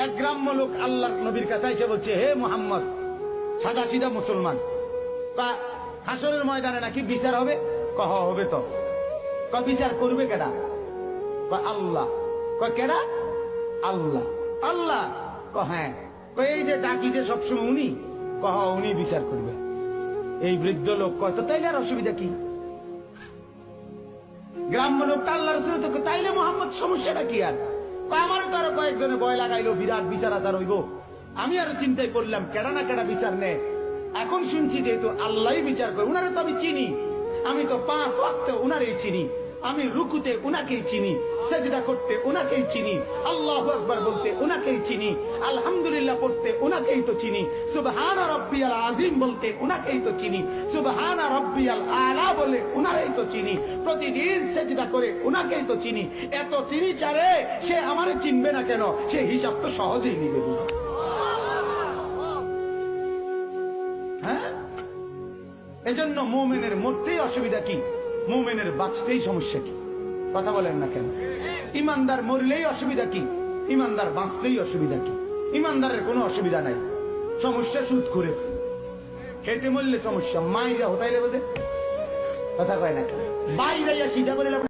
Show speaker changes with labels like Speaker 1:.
Speaker 1: এক গ্রাম্য লোক আল্লাহর নবীর কাছে এসে বলছে, হে মুহাম্মদ, সাদা সিধা মুসলমান, হাসরের ময়দানে নাকি বিচার হবে? হবে তো। বিচার করবে কেডা? আল্লাহ। কেডা? আল্লাহ। আল্লাহ? হ্যাঁ। এই যে ডাকি যে সবসময় উনি, উনি বিচার করবে। এই বৃদ্ধ লোক কয়, তো তাইলে আর অসুবিধা কি? গ্রাম্য লোকটা আল্লাহ রসুল তো, তাইলে মোহাম্মদ সমস্যাটা কি? আর আমারও তো আরো কয়েকজনে ভয় লাগাইলো, বিরাট বিচার আচার হইব। আমি আরো চিন্তায় করলাম কেডা না কেডা বিচার নেয়। এখন শুনছি যেহেতু আল্লাহ বিচার করে, উনারে তো আমি চিনি, আমি তো 5 ওয়াক্ত উনারেই চিনি, আমি রুকুতে উনাকেই চিনি, সেজদা করতে উনাকেই চিনি, আল্লাহু আকবার বলতে উনাকেই চিনি, আলহামদুলিল্লাহ পড়তে উনাকেই তো চিনি, সুবহানা রাব্বিয়াল আযীম বলতে উনাকেই তো চিনি, সুবহানা রাব্বিয়াল আলা বলে উনাকেই তো চিনি, প্রতিদিন সেজদা করে উনাকেই তো চিনি। এত চিনি চারে, সে আমারে চিনবে না কেন? সে হিসাব তো সহজেই নিবে। হ্যাঁ, এজন্য মুমিনের মরতেই অসুবিধা কি? মুমিনের বাঁচতেই সমস্যা কি? কথা বলেন না কেন? ইমানদার মরলেই অসুবিধা কি? ইমানদার বাঁচলেই অসুবিধা কি? ইমানদারের কোনো অসুবিধা নাই। সমস্যা সুদ করে খেতে মরলে সমস্যা, মাইরা হতাইলে বোধে কথা কয় না, বাইরে সিধা করে